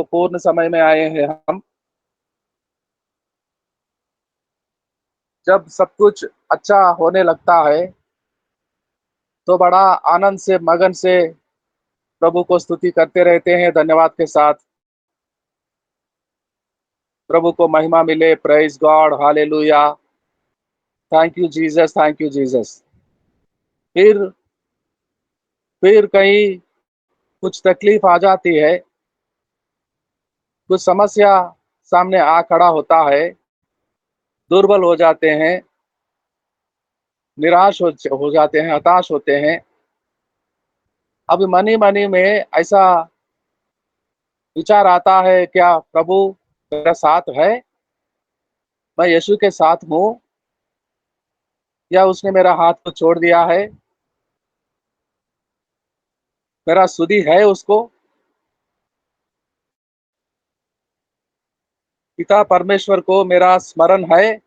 पूर्ण समय में आए हैं हम। जब सब कुछ अच्छा होने लगता है तो बड़ा आनंद से मगन से प्रभु को स्तुति करते रहते हैं धन्यवाद के साथ। प्रभु को महिमा मिले। Praise God, hallelujah. Thank you Jesus, thank you Jesus. फिर कहीं कुछ तकलीफ आ जाती है, कुछ समस्या सामने आ खड़ा होता है, दुर्बल हो जाते हैं, निराश हो जाते हैं, हताश होते हैं। अब मनी मनी में ऐसा विचार आता है, क्या प्रभु मेरा साथ है? मैं यीशु के साथ हूँ या उसने मेरा हाथ को छोड़ दिया है? मेरा सुधि है उसको? पिता परमेश्वर को मेरा स्मरण है?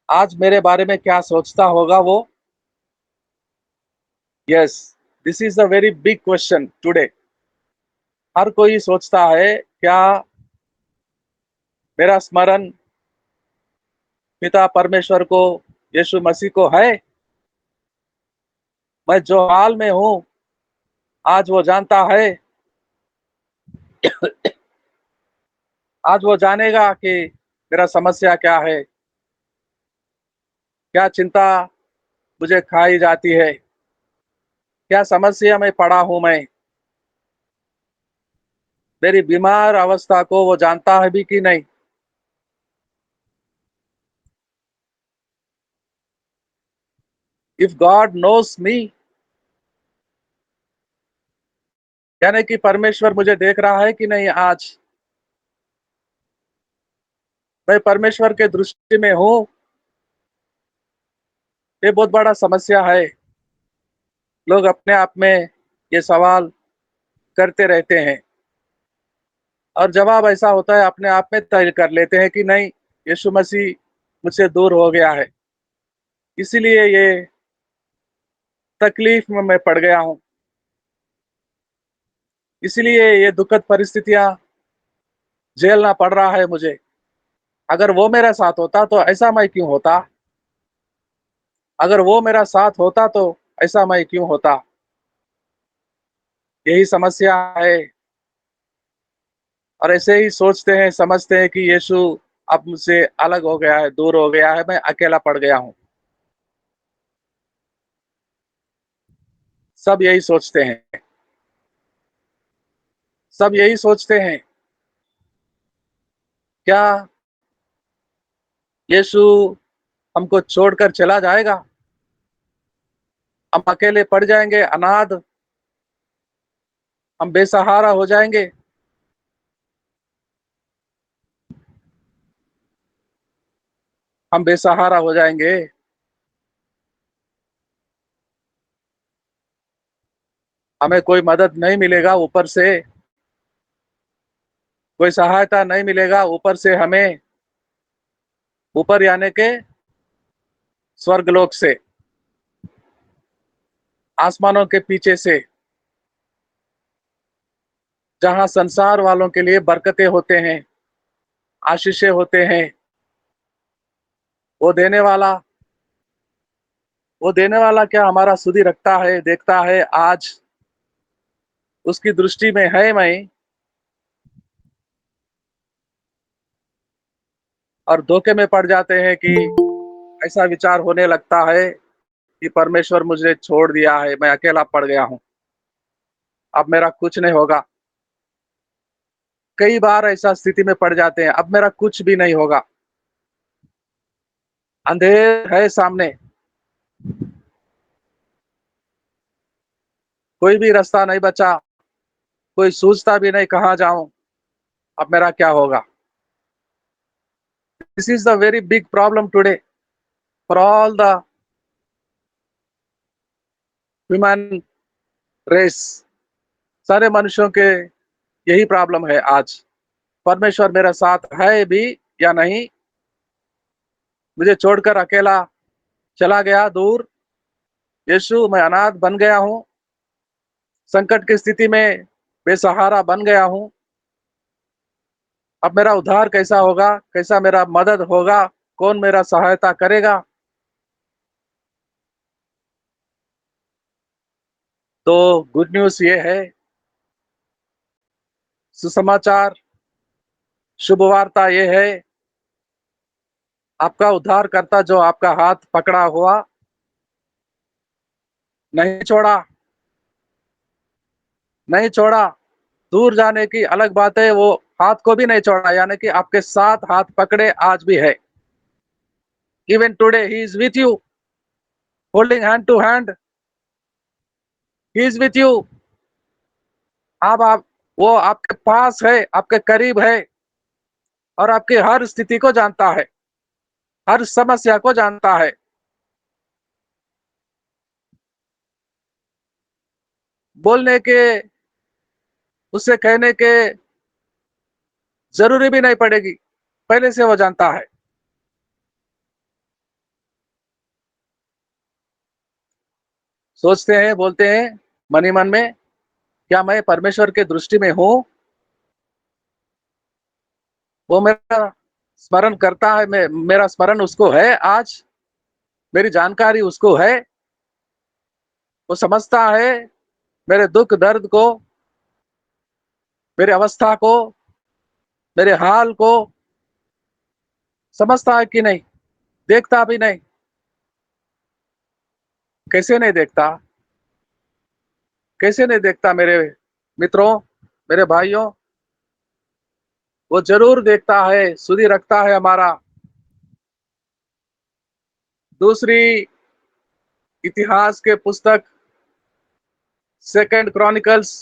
आज मेरे बारे में क्या सोचता होगा वो? Yes, this is a very big question today. हर कोई सोचता है, क्या मेरा स्मरण पिता परमेश्वर को, यीशु मसीह को है? मैं जो हाल में हूँ आज वो जानता है। आज वो जानेगा कि मेरा समस्या क्या है, क्या चिंता मुझे खाई जाती है, क्या समस्या में पड़ा हूं मैं। मेरी बीमार अवस्था को वो जानता है भी कि नहीं। इफ गॉड नोस मी, यानी कि परमेश्वर मुझे देख रहा है कि नहीं आज? मैं परमेश्वर के दृष्टि में हूँ? ये बहुत बड़ा समस्या है। लोग अपने आप में ये सवाल करते रहते हैं और जवाब ऐसा होता है, अपने आप में तय कर लेते हैं कि नहीं, यीशु मसीह मुझसे दूर हो गया है, इसीलिए ये तकलीफ में मैं पड़ गया हूँ, इसलिए ये दुखद परिस्थितियां झेलना पड़ रहा है मुझे। अगर वो मेरा साथ होता तो ऐसा मैं क्यों होता? अगर वो मेरा साथ होता तो ऐसा मैं क्यों होता? यही समस्या है। और ऐसे ही सोचते हैं, समझते हैं कि यीशु अब मुझसे अलग हो गया है, दूर हो गया है, मैं अकेला पड़ गया हूँ। सब यही सोचते हैं, सब यही सोचते हैं। क्या यीशु हमको छोड़कर चला जाएगा? हम अकेले पड़ जाएंगे, अनाथ, हम बेसहारा हो जाएंगे? हम बेसहारा हो जाएंगे? हमें कोई मदद नहीं मिलेगा ऊपर से, कोई सहायता नहीं मिलेगा ऊपर से हमें, ऊपर यानी के स्वर्गलोक से, आसमानों के पीछे से, जहां संसार वालों के लिए बरकतें होते हैं, आशीषें होते हैं। वो देने वाला, वो देने वाला क्या हमारा सुधि रखता है, देखता है आज? उसकी दृष्टि में है मैं? और धोखे में पड़ जाते हैं कि ऐसा विचार होने लगता है कि परमेश्वर मुझे छोड़ दिया है, मैं अकेला पड़ गया हूँ, अब मेरा कुछ नहीं होगा। कई बार ऐसा स्थिति में पड़ जाते हैं, अब मेरा कुछ भी नहीं होगा, अंधेर है सामने, कोई भी रास्ता नहीं बचा, कोई सूझता भी नहीं कहाँ जाऊं, अब मेरा क्या होगा? This is the very big problem today for all the human race. सारे मनुष्यों के यही प्रॉब्लम है आज। परमेश्वर मेरा साथ है भी या नहीं? मुझे छोड़कर अकेला चला गया दूर। यीशु, मैं अनाथ बन गया हूँ, संकट की स्थिति में बेसहारा बन गया हूँ। अब मेरा उद्धार कैसा होगा, कैसा मेरा मदद होगा, कौन मेरा सहायता करेगा। तो गुड न्यूज़ ये है, सुसमाचार, शुभ वार्ता ये है, आपका उद्धारकर्ता जो आपका हाथ पकड़ा हुआ नहीं छोड़ा, नहीं छोड़ा। दूर जाने की अलग बात है, वो हाथ को भी नहीं छोड़ा, यानी कि आपके साथ हाथ पकड़े आज भी है। Even today he is with you, holding hand to hand, he is with you. अब आप, वो आपके पास है, आपके करीब है, और आपकी हर स्थिति को जानता है, हर समस्या को जानता है। बोलने के, उससे कहने के जरूरी भी नहीं पड़ेगी, पहले से वो जानता है। सोचते हैं, बोलते हैं मन ही मन में, क्या मैं परमेश्वर के दृष्टि में हूँ? वो मेरा स्मरण करता है, मेरा स्मरण उसको है आज, मेरी जानकारी उसको है, वो समझता है मेरे दुख दर्द को, मेरी अवस्था को, मेरे हाल को समझता है कि नहीं? देखता भी नहीं, कैसे नहीं देखता, कैसे नहीं देखता मेरे मित्रों, मेरे भाइयों, वो जरूर देखता है, सुधि रखता है हमारा। दूसरी इतिहास के पुस्तक, second chronicles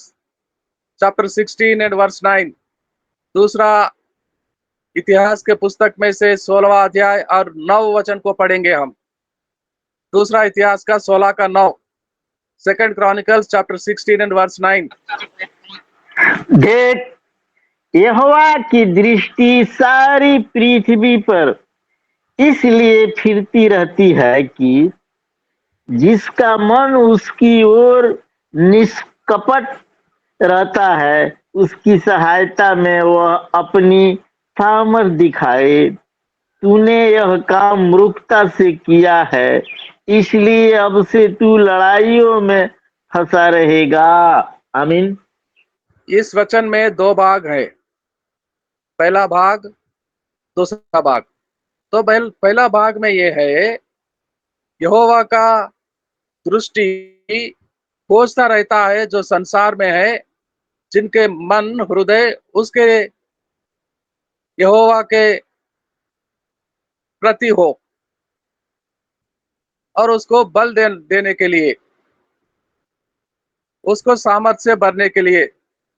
chapter 16 and verse 9, दूसरा इतिहास के पुस्तक में से 16वां अध्याय और 9 वचन को पढ़ेंगे हम। दूसरा इतिहास का 16 का 9, second chronicles chapter 16 and verse 9। देख, यहोवा की दृष्टि सारी पृथ्वी पर इसलिए फिरती रहती है कि जिसका मन उसकी ओर निष्कपट रहता है, उसकी सहायता में वह अपनी सामर्थ दिखाए। तूने यह काम मूर्खता से किया है, इसलिए अब से तू लड़ाइयों में फंसा रहेगा। आमीन। इस वचन में दो भाग है, पहला भाग, दूसरा भाग। तो पहला भाग में ये है, यहोवा का दृष्टि खोजता रहता है जो संसार में है, जिनके मन हृदय उसके यहोवा के प्रति हो, और उसको बल देने के लिए, उसको सामर्थ्य से भरने के लिए,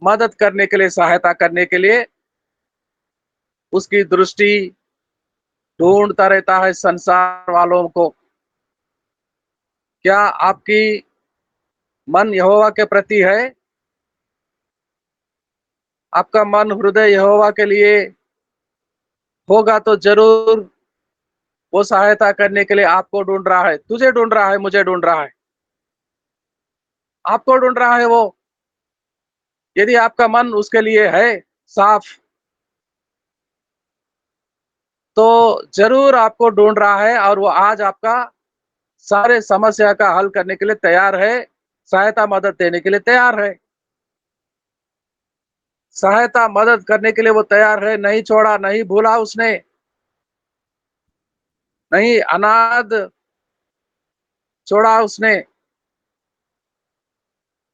मदद करने के लिए, सहायता करने के लिए उसकी दृष्टि ढूंढता रहता है संसार वालों को। क्या आपकी मन यहोवा के प्रति है? आपका मन हृदय यहोवा के लिए होगा तो जरूर वो सहायता करने के लिए आपको ढूंढ रहा है, तुझे ढूंढ रहा है, मुझे ढूंढ रहा है, आपको ढूंढ रहा है वो। यदि आपका मन उसके लिए है साफ, तो जरूर आपको ढूंढ रहा है, और वो आज आपका सारे समस्या का हल करने के लिए तैयार है, सहायता मदद देने के लिए तैयार है, सहायता मदद करने के लिए वो तैयार है। नहीं छोड़ा, नहीं भूला उसने, नहीं अनाथ छोड़ा उसने,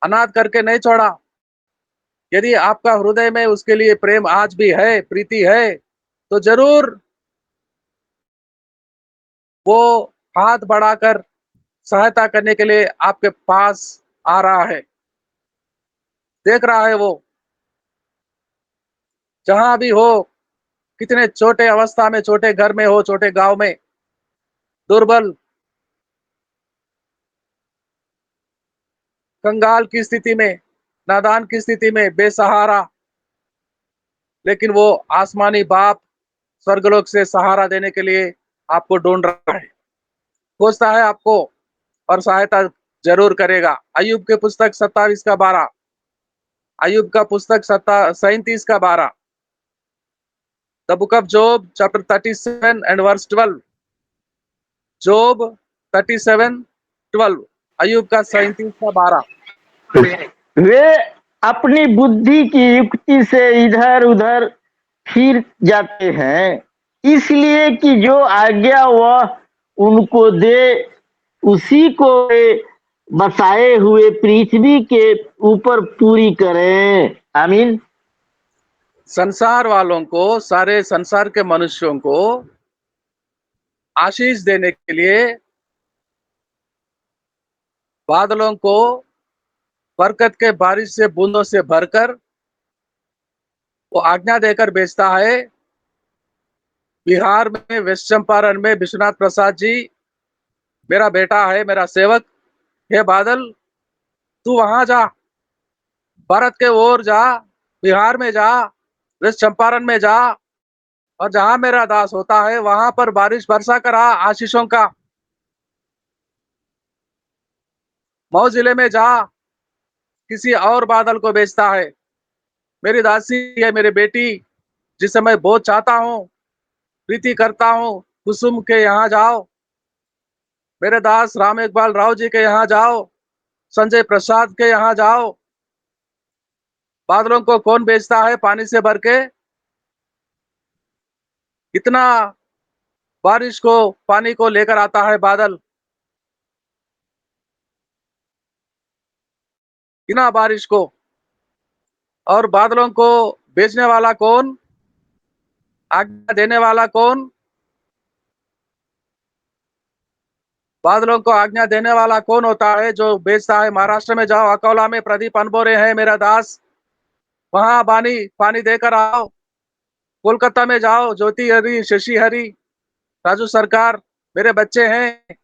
अनाथ करके नहीं छोड़ा। यदि आपका हृदय में उसके लिए प्रेम आज भी है, प्रीति है, तो जरूर वो हाथ बढ़ाकर सहायता करने के लिए आपके पास आ रहा है, देख रहा है वो, जहां भी हो, कितने छोटे अवस्था में, छोटे घर में हो, छोटे गांव में, दुर्बल, कंगाल की स्थिति में, नादान की स्थिति में, बेसहारा, लेकिन वो आसमानी बाप स्वर्गलोक से सहारा देने के लिए आपको ढूंढ रहा है, खोजता है आपको, और सहायता जरूर करेगा। अय्यूब के पुस्तक 27 का 12, अय्यूब का पुस्तक 37 का 12, The book of Job, chapter 37 and verse 12. Job 37:12। अय्यूब का 37 का 12। वे अपनी बुद्धि की युक्ति से इधर उधर फिर जाते हैं, इसलिए कि जो आज्ञा वह उनको दे उसी को वे बसाए हुए पृथ्वी के ऊपर पूरी करें। आमीन। संसार वालों को, सारे संसार के मनुष्यों को आशीष देने के लिए बादलों को बरकत के बारिश से बूंदों से भरकर वो आज्ञा देकर भेजता है। बिहार में, वेस्ट चंपारण में विश्वनाथ प्रसाद जी मेरा बेटा है, मेरा सेवक। हे बादल, तू वहां जा, भारत के ओर जा, बिहार में जा, वेस्ट चंपारण में जा, और जहां मेरा दास होता है वहां पर बारिश बरसा कर आ आशीषों का। मऊ जिले में जा, किसी और बादल को भेजता है। मेरी दासी है, मेरी बेटी, जिसे मैं बहुत चाहता हूँ, प्रीति करता हूँ, कुसुम के यहाँ जाओ। मेरे दास राम इकबाल राव जी के यहाँ जाओ, संजय प्रसाद के यहाँ जाओ। बादलों को कौन भेजता है पानी से भर के? कितना बारिश को, पानी को लेकर आता है बादल। कितना बारिश को, और बादलों को भेजने वाला कौन? आज्ञा देने वाला कौन? बादलों को आज्ञा देने वाला कौन होता है जो भेजता है? महाराष्ट्र में जाओ, अकोला में प्रदीप अनबोरे है मेरा दास, वहां पानी देकर आओ। कोलकाता में जाओ, ज्योति हरी, शशि हरी, राजू सरकार, मेरे बच्चे हैं।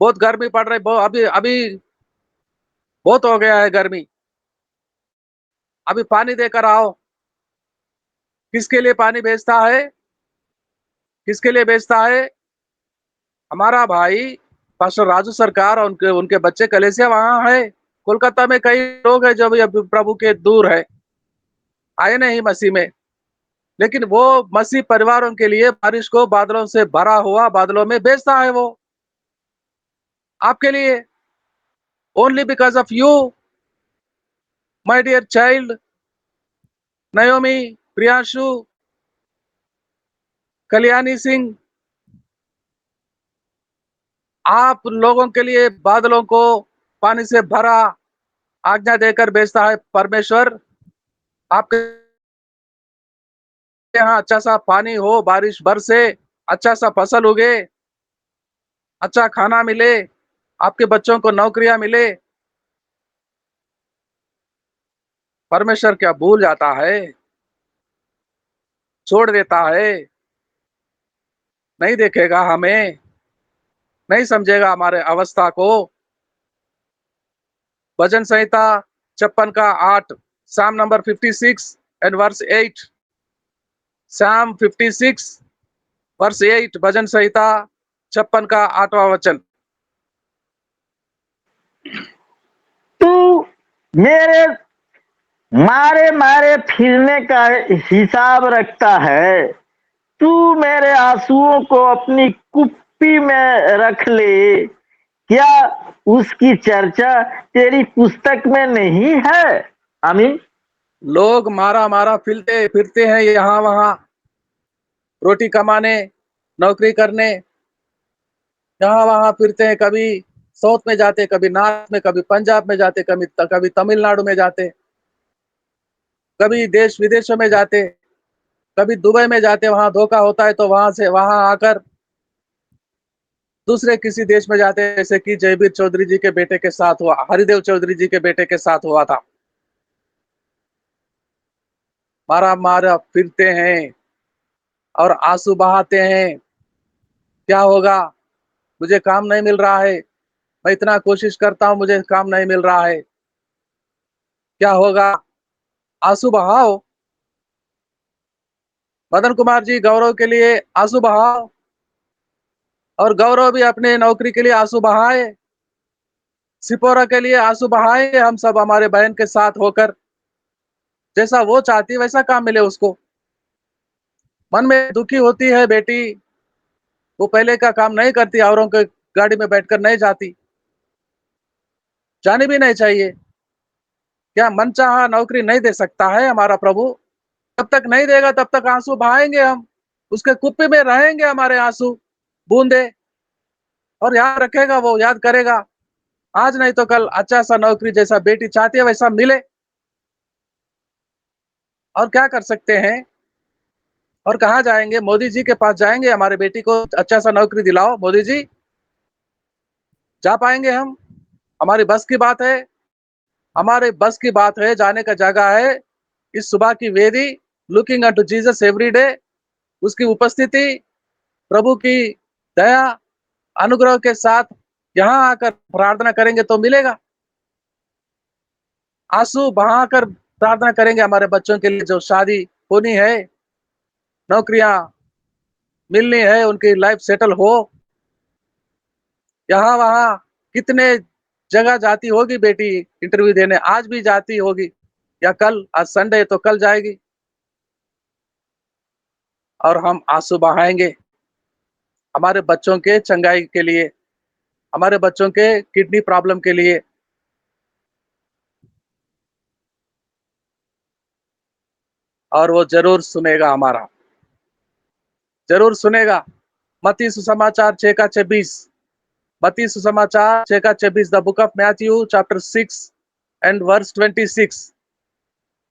बहुत गर्मी पड़ रही, अभी अभी बहुत हो गया है गर्मी, अभी पानी देकर आओ। किसके लिए पानी भेजता है? किसके लिए भेजता है? हमारा भाई पास्टर राजू सरकार और उनके उनके बच्चे कलेसिया वहां है। कोलकाता में कई लोग हैं जो अभी प्रभु के दूर है, आए नहीं मसीह में, लेकिन वो मसीह परिवारों के लिए बारिश को बादलों से भरा हुआ बादलों में भेजता है वो, आपके लिए। Only because of you my dear child, Naomi, Priyanshu, Kalyani Singh, आप लोगों के लिए बादलों को पानी से भरा आज्ञा देकर भेजता है परमेश्वर। आपके यहाँ अच्छा सा पानी हो, बारिश बरसे, अच्छा सा फसल उगे, अच्छा खाना मिले, आपके बच्चों को नौकरियां मिले। परमेश्वर क्या भूल जाता है? छोड़ देता है? नहीं देखेगा हमें? नहीं समझेगा हमारे अवस्था को? भजन संहिता 56 का 8, साम नंबर 56 एंड वर्स 8। साम 56 वर्स 8, भजन संहिता 56 का 8वां वचन। तू मेरे मारे मारे फिरने का हिसाब रखता है, तू मेरे आंसुओं को अपनी कुप्पी में रख ले। क्या उसकी चर्चा तेरी पुस्तक में नहीं है? आमीन। लोग मारा मारा फिरते फिरते हैं यहाँ वहां, रोटी कमाने, नौकरी करने, यहाँ वहां फिरते हैं। कभी साउथ में जाते, कभी नॉर्थ में, कभी पंजाब में जाते, कभी तमिलनाडु में जाते, कभी देश विदेशों में जाते, कभी दुबई में जाते, वहां धोखा होता है तो वहां से वहां आकर दूसरे किसी देश में जाते, जैसे कि जयवीर चौधरी जी के बेटे के साथ हुआ, हरिदेव चौधरी जी के बेटे के साथ हुआ था। मारा मारा फिरते हैं और आंसू बहाते हैं। क्या होगा? मुझे काम नहीं मिल रहा है, मैं इतना कोशिश करता हूं, मुझे काम नहीं मिल रहा है। क्या होगा? आंसू बहाओ। मदन कुमार जी गौरव के लिए आंसू बहाओ, और गौरव भी अपने नौकरी के लिए आंसू बहाए, सिपोरा के लिए आंसू बहाए। हम सब हमारे बहन के साथ होकर, जैसा वो चाहती वैसा काम मिले उसको। मन में दुखी होती है बेटी, वो पहले का काम नहीं करती, औरों के गाड़ी में बैठकर नहीं जाती, जानी भी नहीं चाहिए। क्या मनचाहा नौकरी नहीं दे सकता है हमारा प्रभु? जब तक नहीं देगा तब तक आंसू बहाएंगे हम, उसके कुप्पी में रहेंगे हमारे आंसू बूंदे, और याद रखेगा, वो याद करेगा। आज नहीं तो कल अच्छा सा नौकरी जैसा बेटी चाहती है वैसा मिले। और क्या कर सकते हैं? और कहाँ जाएंगे? मोदी जी के पास जाएंगे, हमारे बेटी को अच्छा सा नौकरी दिलाओ मोदी जी? जा पाएंगे हम? हमारी बस की बात है? हमारे बस की बात है, जाने का जगह है इस सुबह की वेदी, looking unto Jesus every day, उसकी उपस्थिति, प्रभु की दया अनुग्रह के साथ यहाँ आकर प्रार्थना करेंगे तो मिलेगा। आंसू बहाकर प्रार्थना करेंगे हमारे बच्चों के लिए, जो शादी होनी है, नौकरियां मिलनी है, उनकी लाइफ सेटल हो। यहाँ वहाँ कितने जगह जाती होगी बेटी इंटरव्यू देने, आज भी जाती होगी या कल, आज संडे है तो कल जाएगी, और हम आंसू बहाएंगे हमारे बच्चों के चंगाई के लिए, हमारे बच्चों के किडनी प्रॉब्लम के लिए। और वो जरूर सुनेगा हमारा, जरूर सुनेगा। मत्ती सुसमाचार 6 का 26, मत्ती सुसमाचार 6 का 26, the book of Matthew chapter 6 and verse 26,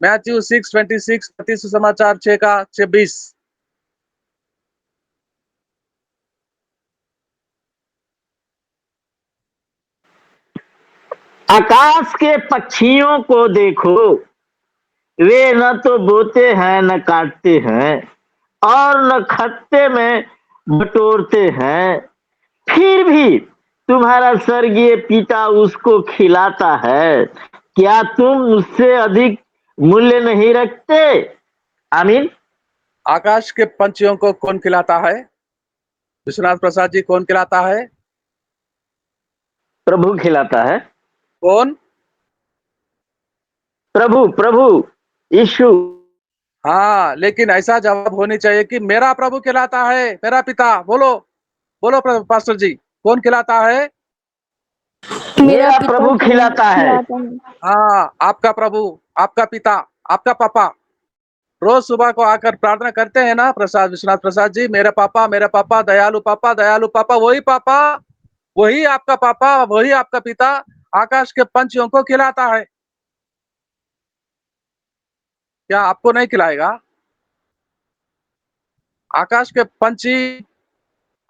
Matthew 6:26, मत्ती सुसमाचार 6 का 26। आकाश के पक्षियों को देखो, वे न तो बोते हैं न काटते हैं और न खत्ते में बटोरते हैं, फिर भी तुम्हारा स्वर्गीय पिता उसको खिलाता है। क्या तुम उससे अधिक मूल्य नहीं रखते? आमीन। आकाश के पंछियों को कौन खिलाता है? विश्वनाथ प्रसाद जी, कौन खिलाता है? प्रभु खिलाता है। कौन? प्रभु प्रभु यीशु। हाँ, लेकिन ऐसा जवाब होनी चाहिए कि मेरा प्रभु खिलाता है, मेरा पिता। बोलो, बोलो पास्टर जी, कौन खिलाता है? मेरा मेरा पिता प्रभु खिलाता है। खिलाता है। हाँ, आपका प्रभु, आपका पिता, आपका पापा। रोज सुबह को आकर प्रार्थना करते हैं ना प्रसाद, विश्वनाथ प्रसाद जी, मेरा पापा, दयालु पापा, दयालु पापा, वही पापा, वही आपका पापा, वही आपका पिता आकाश के पंछियों को खिलाता है। क्या आपको नहीं खिलाएगा? आकाश के पंछी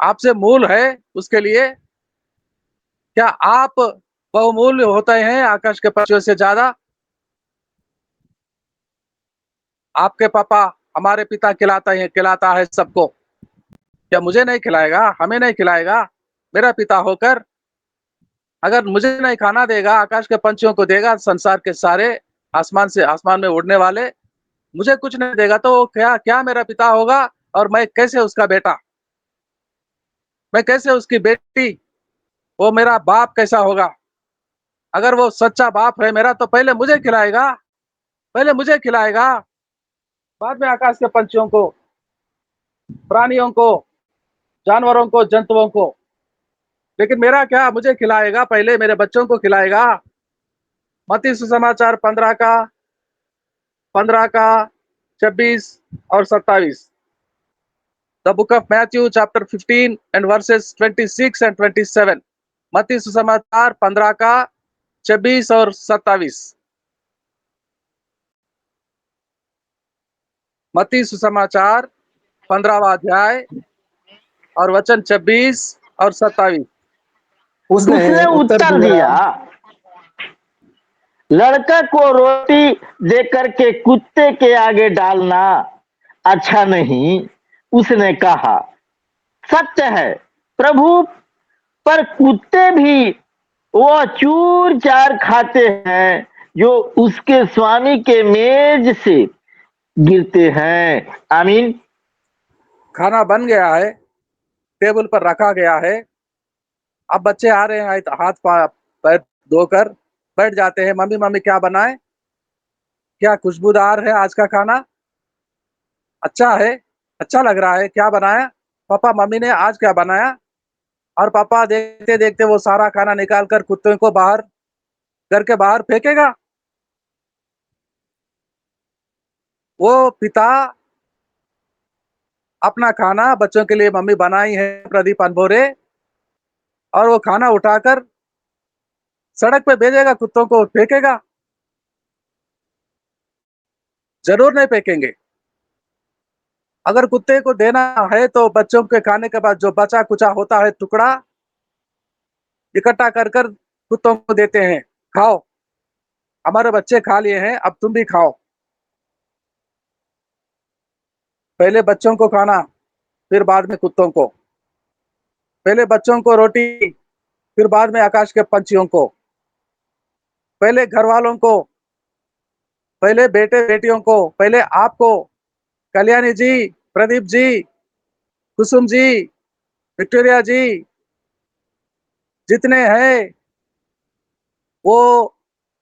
आपसे मूल है, उसके लिए क्या आप बहुमूल्य होते हैं आकाश के पंछियों से ज्यादा? आपके पापा, हमारे पिता खिलाता है सबको। क्या मुझे नहीं खिलाएगा? हमें नहीं खिलाएगा? मेरा पिता होकर अगर मुझे नहीं खाना देगा, आकाश के पंछियों को देगा, संसार के सारे आसमान से आसमान में उड़ने वाले, मुझे कुछ नहीं देगा तो क्या क्या मेरा पिता होगा? और मैं कैसे उसका बेटा, मैं कैसे उसकी बेटी, वो मेरा बाप कैसा होगा? अगर वो सच्चा बाप है मेरा तो पहले मुझे खिलाएगा, पहले मुझे खिलाएगा, बाद में आकाश के पंछियों को, प्राणियों को, जानवरों को, जंतुओं को। लेकिन मेरा क्या, मुझे खिलाएगा, पहले मेरे बच्चों को खिलाएगा। मत्ती सुसमाचार 15 का 26 और 27, the book of Matthew chapter 15 and versus 26 and 27, मत्ती सुसमाचार 15 का 26 और 27। मत्ती सुसमाचार 15वां अध्याय और वचन 26 और 27। उसने उत्तर दिया, लड़का को रोटी देकर के कुत्ते के आगे डालना अच्छा नहीं। उसने कहा, सत्य है प्रभु, पर कुत्ते भी वह चूर चार खाते हैं जो उसके स्वामी के मेज से गिरते हैं। आमीन। खाना बन गया है, टेबल पर रखा गया है, अब बच्चे आ रहे हैं, हाथ पैर धोकर बैठ जाते हैं, मम्मी मम्मी क्या बनाए? क्या खुशबूदार है आज का खाना? अच्छा है? अच्छा लग रहा है, क्या बनाया? पापा मम्मी ने आज क्या बनाया? और पापा देखते-देखते वो सारा खाना निकाल कर कुत्ते को बाहर घर के बाहर फेंकेगा। वो पिता अपना खाना बच्चों के लिए मम्मी बनाई है प्रदीप अनभोरे और वो खाना उठाकर सड़क पे भेजेगा, कुत्तों को फेंकेगा। ज़रूर नहीं फेंकेंगे। अगर कुत्ते को देना है तो बच्चों के खाने के बाद जो बचा-कुचा होता है टुकड़ा इकट्ठा कर कुत्तों को देते हैं, खाओ, हमारे बच्चे खा लिए हैं, अब तुम भी खाओ। पहले बच्चों को खाना, फिर बाद में कुत्तों को। पहले बच्चों को रोटी, फिर बाद में आकाश के पंछियों को। पहले घरवालों को, पहले बेटे-बेटियों को, पहले आपको, कल्याणी जी, प्रदीप जी, कुसुम जी, विक्टोरिया जी, जितने हैं, वो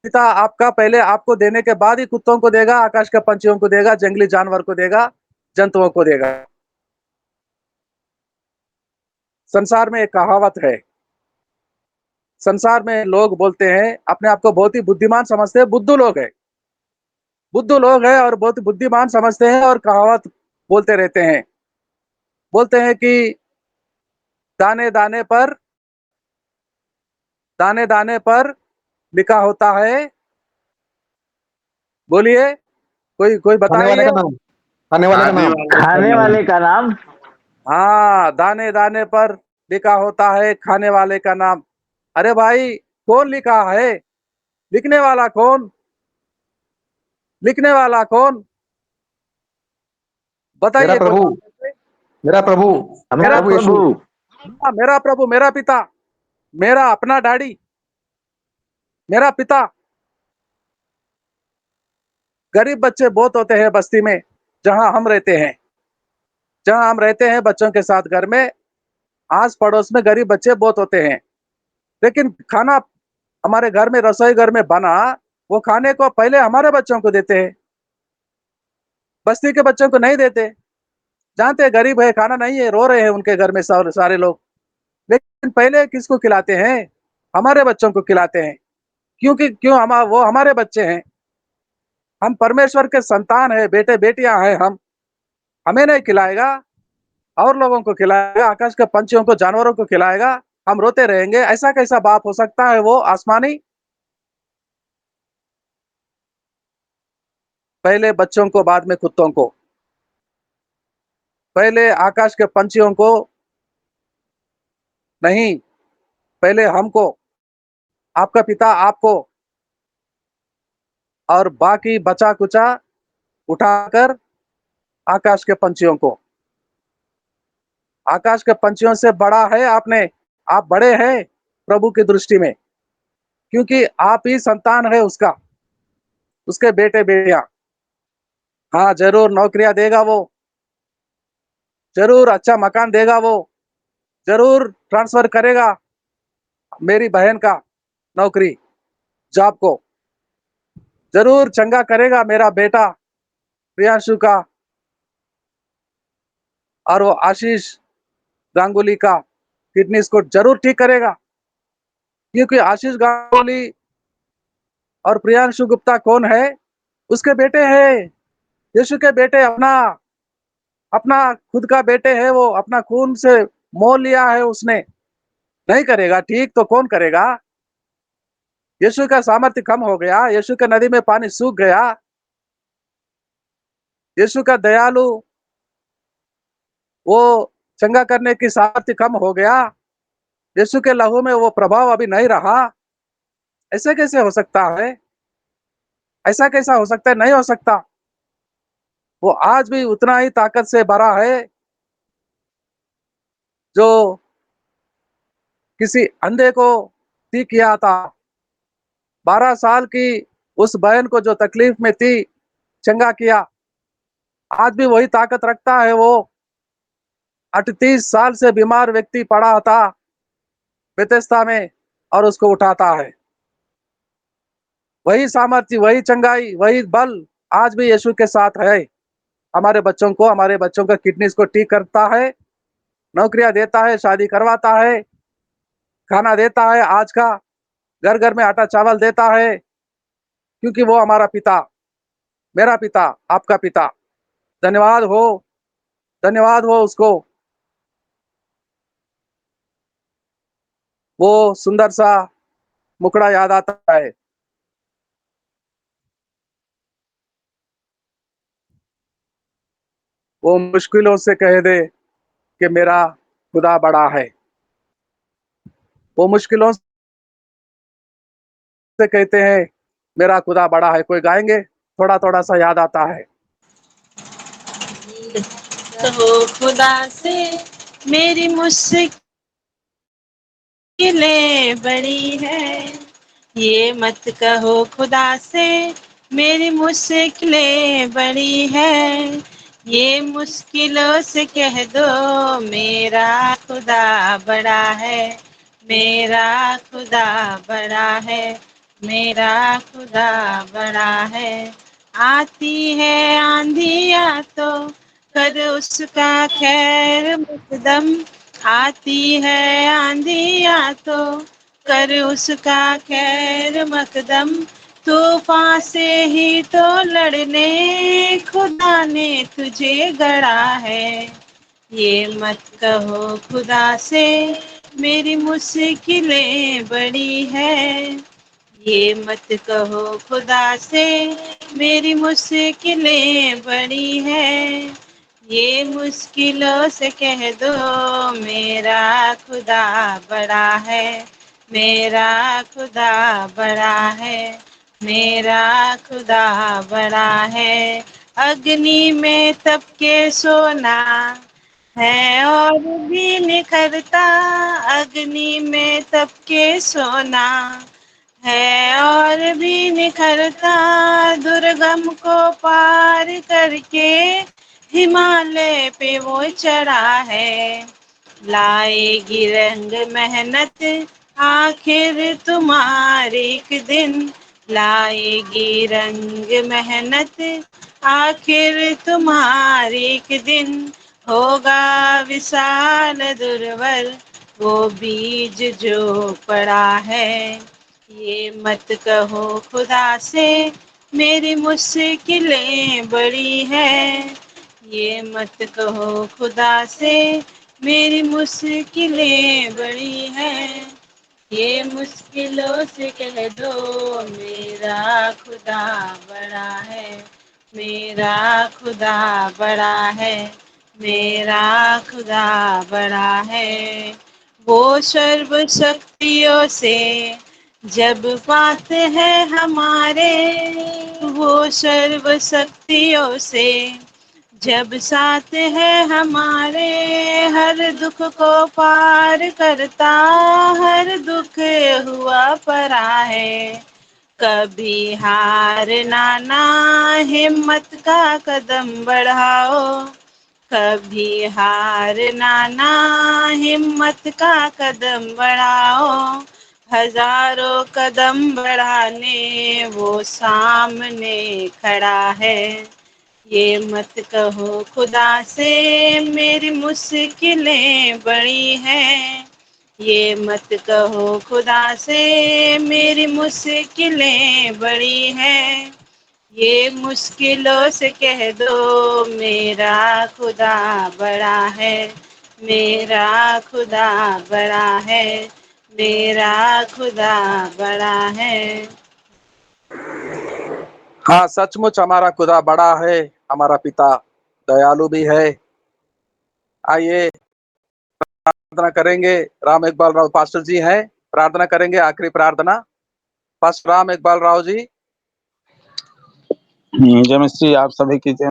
पिता आपका पहले आपको देने के बाद ही कुत्तों को देगा, आकाश के पंछियों को देगा, जंगली जानवर को देगा, जंतुओं को देगा। संसार में एक कहावत है, संसार में लोग बोलते हैं, अपने आप को बहुत ही बुद्धिमान समझते हैं, बुद्धू लोग हैं। बुद्धू लोग हैं और बहुत बुद्धिमान समझते हैं और कहावत बोलते रहते हैं। बोलते हैं कि दाने-दाने पर दाने-दाने पर लिखा होता है, बोलिए, कोई खाने वाले बताइए? का नाम। खाने वाले का नाम। खाने वाले का नाम। हाँ, दाने-दाने पर लिखा होता है खाने वाले का नाम। अरे भाई, कौन लिखा है? लिखने वाला कौन? लिखने वाला कौन? मेरा बताइए कोई प्रभु। बात है? मेरा प्रभु। मेरा हमारा प्रभु प्रभु। यीशु। हाँ, मेरा प्रभु, मेरा पिता, मेरा अपना डैडी, मेरा पिता। गरीब बच्चे बहुत होते हैं बस्ती में, जहाँ हम रहते हैं। जहाँ हम रहते हैं बच्चों के साथ घर में, आस-पड़ोस में गरीब बच्चे बहुत होते हैं। लेकिन खाना हमारे घर में रसोई घर में बना, वो खाने को पहले हमारे बच्चों को देते हैं। बस्ती के बच्चों को नहीं देते। जानते हैं गरीब है, खाना नहीं है, रो रहे हैं उनके घर में सारे लोग। लेकिन पहले किसको खिलाते हैं? हमारे बच्चों को खिलाते हैं। क्योंकि क्यों हम वो हमारे बच्चे हैं। हम परमेश्वर के संतान हैं, बेटे-बेटियाँ हैं हम। हमें नहीं खिलाएगा, और लोगों को खिलाएगा, आकाश के पंछियों को, जानवरों को खिलाएगा। हम रोते रहेंगे। ऐसा कैसा बाप हो सकता है वो आसमानी? पहले बच्चों को, बाद में कुत्तों को। पहले आकाश के पंछियों को नहीं, पहले हमको, आपका पिता आपको, और बाकी बचा-कुचा उठाकर आकाश के पंछियों को। आकाश के पंछियों से बड़ा है आपने, आप बड़े हैं प्रभु की दृष्टि में, क्योंकि आप ही संतान है उसका, उसके बेटे-बेटियाँ। हाँ, ज़रूर नौकरियाँ देगा वो, ज़रूर अच्छा मकान देगा वो, ज़रूर ट्रांसफ़र करेगा मेरी बहन का नौकरी, जॉब को। ज़रूर चंगा करेगा मेरा बेटा प्रियांशु का, और वो आशीष गांगुली का किडनीज़ को ज़रूर ठीक करेगा। क्योंकि आशीष गांगुली और प्रियांशु गुप्ता कौन है? उसके बेटे हैं, यीशु के बेटे, अपना अपना खुद का बेटे है वो, अपना खून से मोल लिया है उसने। नहीं करेगा ठीक तो कौन करेगा? यीशु का सामर्थ्य कम हो गया, यीशु के नदी में पानी सूख गया, यीशु का दयालु वो चंगा करने की सामर्थ्य कम हो गया, यीशु के लहू में वो प्रभाव अभी नहीं रहा। ऐसे कैसे हो सकता है? ऐसा कैसा हो सकता है? नहीं हो सकता। वो आज भी उतना ही ताकत से भरा है, जो किसी अंधे को ठीक किया था। 12 साल की उस बहन को जो तकलीफ में थी, चंगा किया। आज भी वही ताकत रखता है वो। 38 साल से बीमार व्यक्ति पड़ा था बेथेस्दा में, और उसको उठाता है। वही सामर्थ्य, वही चंगाई, वही बल आज भी यीशु के साथ है। हमारे बच्चों का किडनीज को ठीक करता है, नौकरियां देता है, शादी करवाता है, खाना देता है, आज का घर घर में आटा चावल देता है, क्योंकि वो हमारा पिता, मेरा पिता, आपका पिता। धन्यवाद हो, धन्यवाद हो उसको। वो सुंदर सा मुखड़ा याद आता है। वो मुश्किलों से कह दे कि मेरा खुदा बड़ा है। वो मुश्किलों से कहते हैं मेरा खुदा बड़ा है। कोई गाएंगे? थोड़ा थोड़ा सा याद आता है। कहो खुदा से मेरी मुश्किलें बड़ी है, ये मत कहो खुदा से मेरी मुश्किलें बड़ी है, ये मुश्किलों से कह दो मेरा खुदा बड़ा है, मेरा खुदा बड़ा है, मेरा खुदा बड़ा है। आती है आंधिया तो कर उसका खैर मकदम, आती है आंधिया तो कर उसका खैर मकदम, तूफान से ही तो लड़ने खुदा ने तुझे गढ़ा है, ये मत कहो खुदा से मेरी मुश्किलें बड़ी है, ये मत कहो खुदा से मेरी मुश्किलें बड़ी है, ये मुश्किलों से कह दो मेरा खुदा बड़ा है, मेरा खुदा बड़ा है, मेरा खुदा बड़ा है। अग्नि में तप के सोना है और भी निखरता, अग्नि में तप के सोना है और भी निखरता, दुर्गम को पार करके हिमालय पे वो चढ़ा है, लाएगी रंग मेहनत आखिर तुम्हारे एक दिन, लाएगी रंग मेहनत आखिर तुम्हारे एक दिन, होगा विशाल दुर्बल वो बीज जो पड़ा है, ये मत कहो खुदा से मेरी मुश्किलें बड़ी है, ये मत कहो खुदा से मेरी मुश्किलें बड़ी है, ये मुश्किलों से कह दो मेरा खुदा बड़ा है, मेरा खुदा बड़ा है, मेरा खुदा बड़ा है। वो सर्व शक्तियों से जब बात है हमारे, वो सर्व शक्तियों से जब साथ है हमारे, हर दुख को पार करता, हर दुख हुआ परा है, कभी हार ना हिम्मत का कदम बढ़ाओ, कभी हार ना हिम्मत का कदम बढ़ाओ, हजारों कदम बढ़ाने वो सामने खड़ा है, ये मत कहो खुदा से मेरी मुश्किलें बड़ी हैं, ये मत कहो खुदा से मेरी मुश्किलें बड़ी हैं, ये मुश्किलों से कह दो मेरा खुदा बड़ा है, मेरा खुदा बड़ा है, मेरा खुदा बड़ा है। हाँ, सचमुच हमारा खुदा बड़ा है, हमारा पिता दयालु भी है। आइए प्रार्थना करेंगे। राम इकबाल राव पास्टर जी हैं, प्रार्थना करेंगे, आखिरी प्रार्थना। पास्टर राम इकबाल राव जी। जय मसीह, आप सभी की जय